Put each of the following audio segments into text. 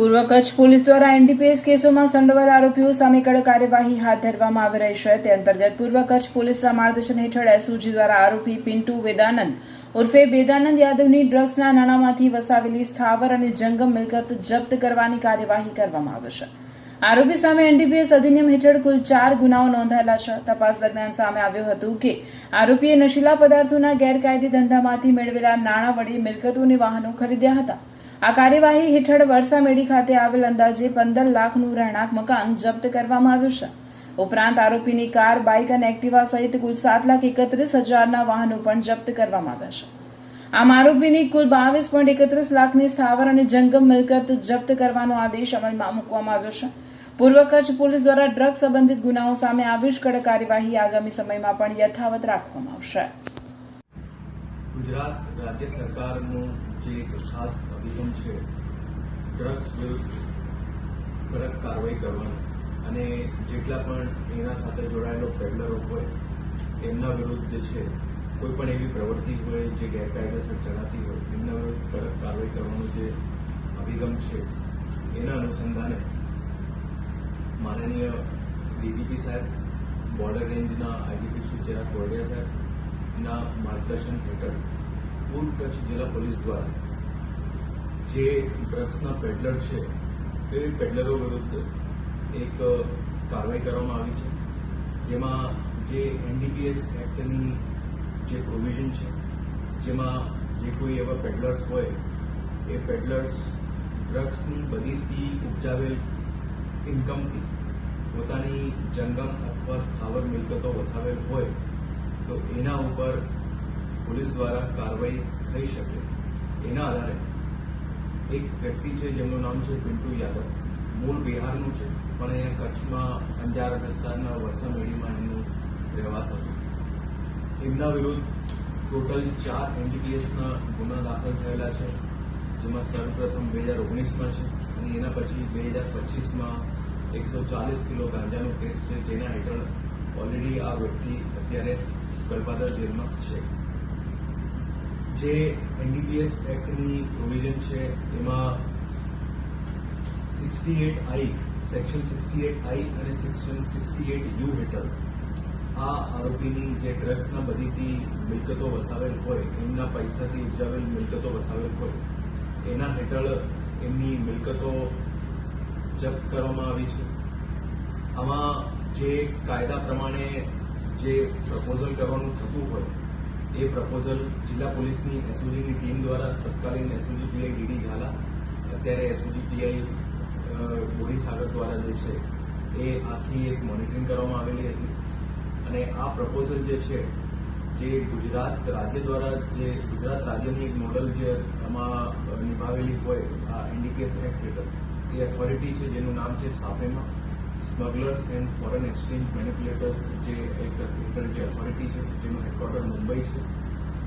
પૂર્વ કચ્છ પોલીસ દ્વારા એનડીપીએસ કેસોમાં સંડોવાયેલ આરોપીઓ સામે કડક કાર્યવાહી હાથ ધરવામાં આવી રહી છે। તે અંતર્ગત પૂર્વ કચ્છ પોલીસના માર્ગદર્શન હેઠળ એસઓજી દ્વારા આરોપી પિન્ટુ વેદાનંદ ઉર્ફે વેદાનંદ યાદવની ડ્રગ્સના નાણાંમાંથી વસાવેલી સ્થાવર અને જંગમ મિલકત જપ્ત કરવાની કાર્યવાહી કરવામાં આવી છે। આરોપી સામે એનડીપીએસ અધિનિયમ હેઠળ કુલ 4 ગુનાઓ નોંધાયેલા છે। તપાસ દરમિયાન સામે આવ્યું હતું કે આરોપીએ નશીલા પદાર્થોના ગેરકાયદે ધંધામાંથી મેળવેલા નાણાં વડે મિલકતો અને વાહનો ખરીદ્યા હતા। આ કાર્યવાહી હેઠળ વરસામેડી ખાતે આવેલ અંદાજે 15 લાખનું રહેણાંક મકાન જપ્ત કરવામાં આવ્યું છે। ઉપરાંત આરોપીની કાર, બાઇક અને એક્ટિવા સહિત કુલ 7,31,000ના વાહનો પણ જપ્ત કરવામાં આવ્યા છે। આમ આરોપીની કુલ 22.31 લાખની સ્થાવર અને જંગમ મિલકત જપ્ત કરવાનો આદેશ અમલમાં મૂકવામાં આવ્યો છે। પૂર્વ કચ્છ પોલીસ દ્વારા ડ્રગ સંબંધિત ગુનાઓ સામે આવી કડક કાર્યવાહી આગામી સમયમાં પણ યથાવત રાખવામાં આવશે। ગુજરાત રાજ્ય સરકારનો જે એક ખાસ અભિગમ છે ડ્રગ્સ વિરુદ્ધ કડક કાર્યવાહી કરવાનો અને જેટલા પણ એના સાથે જોડાયેલો પેડલરો હોય એમના વિરુદ્ધ જે છે કોઈ પણ એવી પ્રવૃત્તિ હોય જે ગેરકાયદેસર ચલાતી હોય એમના વિરુદ્ધ કડક કાર્યવાહી કરવાનો જે અભિગમ છે એના અનુસંધાને માનનીય ડીજીપી સાહેબ, બોર્ડર રેન્જના આઈજીપી શ્રી ચિરાગ કોરડિયા સાહેબના માર્ગદર્શન હેઠળ પૂર્વ કચ્છ જિલ્લા પોલીસ દ્વારા જે ડ્રગ્સના પેડલર છે એ પેડલરો વિરુદ્ધ એક કાર્યવાહી કરવામાં આવી છે, જેમાં જે એનડીપીએસ એક્ટની જે પ્રોવિઝન છે જેમાં જે કોઈ એવા પેડલર્સ હોય એ પેડલર્સ ડ્રગ્સની બદીથી ઉપજાવેલ ઇન્કમથી પોતાની જંગમ અથવા સ્થાવર મિલકતો વસાવેલ હોય તો એના ઉપર પોલીસ દ્વારા કાર્યવાહી થઈ શકે એના આધારે એક વ્યક્તિ છે જેમનું નામ છે પિન્ટુ યાદવ, મૂળ બિહારનું છે પણ અહીંયા કચ્છમાં અંજાર વિસ્તારના વરસામેડીમાં એમનું રહેવાસ હતું। એમના વિરુદ્ધ ટોટલ 4 એનડીપીએસના ગુના દાખલ થયેલા છે, જેમાં સર્વપ્રથમ 2019માં છે અને એના પછી 2025માં 140 કિલો ગાંજાનો કેસ છે, જેના હેઠળ ઓલરેડી આ વ્યક્તિ અત્યારે ગલપાદર જેલમાં છે। જે એનડીપીએસ એક્ટની પ્રોવિઝન છે એમાં 68I, સેક્શન 68I અને સેક્શન 68U હેઠળ આ આરોપીની જે ડ્રગ્સના બધીથી મિલકતો વસાવેલ હોય, એમના પૈસાથી ઉપજાવેલ મિલકતો વસાવેલ હોય એના હેઠળ એમની મિલકતો જપ્ત કરવામાં આવી છે। આમાં જે કાયદા પ્રમાણે જે પ્રપોઝલ કરવાનું થતું હોય એ પ્રપોઝલ જિલ્લા પોલીસની એસઓજીની ટીમ દ્વારા તત્કાલીન એસઓજી પીઆઈ ડીડી ઝાલા, અત્યારે એસઓજી પીઆઈ બોરીસાગર દ્વારા જે છે એ આખી એક મોનિટરિંગ કરવામાં આવેલી હતી અને આ પ્રપોઝલ જે છે જે ગુજરાત રાજ્ય દ્વારા જે ગુજરાત રાજ્યની એક મોડલ જે આમાં નિભાવેલી હોય આ એનડીપીએસ એક્ટ હેઠળ એ ઓથોરિટી છે જેનું નામ છે સાફેમા, સ્મગલર્સ એન્ડ ફોરેન એક્સચેન્જ મેનિપ્યુલેટર્સ જે એક હેઠળ જે ઓથોરિટી છે જેનું હેડક્વાર્ટર મુંબઈ છે।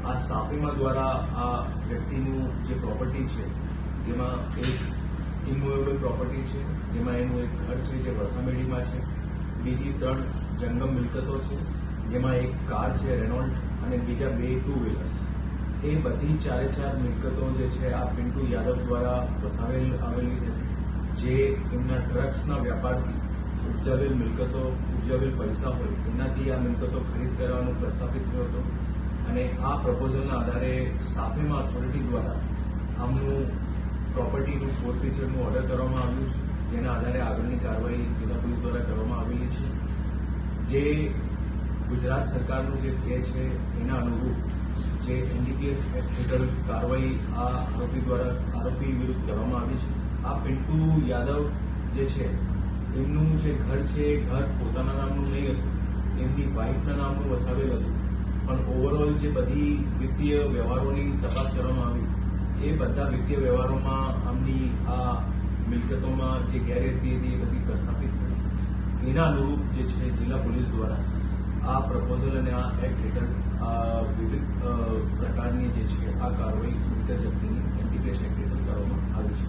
આ સાફેમા દ્વારા આ વ્યક્તિનું જે પ્રોપર્ટી છે જેમાં એક ઇમૂવેબલ પ્રોપર્ટી છે, જેમાં એનું એક ઘર છે જે વરસામેડીમાં છે, બીજી 3 જંગમ મિલકતો છે જેમાં એક કાર છે રેનોલ્ટ અને બીજા 2 ટુ વ્હીલર્સ, એ બધી 4 મિલકતો જે છે આ પિન્ટુ યાદવ દ્વારા વસાવેલ આવેલી હતી, જે એમના ડ્રગ્સના વ્યાપારથી ઉપજાવેલ મિલકતો, ઉપજાવેલ પૈસા હોય એનાથી આ મિલકતો ખરીદ કરવાનો પ્રસ્થાપિત થયો હતો અને આ પ્રપોઝલના આધારે સાફેમા ઓથોરિટી દ્વારા આમનું પ્રોપર્ટીનું ફોરફીચરનું ઓર્ડર કરવામાં આવ્યું છે, જેના આધારે આગળની કાર્યવાહી જિલ્લા પોલીસ દ્વારા કરવામાં આવેલી છે। જે ગુજરાત સરકારનું જે ધ્યેય છે એના અનુરૂપ જે એનડીપીએસ એક્ટ હેઠળ કાર્યવાહી આ આરોપી વિરુદ્ધ કરવામાં આવી છે। આ પિન્ટુ યાદવ જે છે એમનું જે ઘર છે એ ઘર પોતાના નામનું નહીં હતું, એમની વાઇફના નામનું વસાવેલ હતું, પણ ઓવરઓલ જે બધી વિત્તીય વ્યવહારોની તપાસ કરવામાં આવી એ બધા વિત્તીય વ્યવહારોમાં આમની આ મિલકતોમાં જે ગેરરીતિ હતી એ બધી પ્રસ્થાપિત થઈ। એના અનુરૂપ જે છે જિલ્લા પોલીસ દ્વારા આ પ્રપોઝલ અને આ એક્ટ હેઠળ વિવિધ પ્રકારની જે છે આ કાર્યવાહી મિલકત જપ્તીની એનડીપીએસ એક્ટ હેઠળ કરવામાં આવી છે।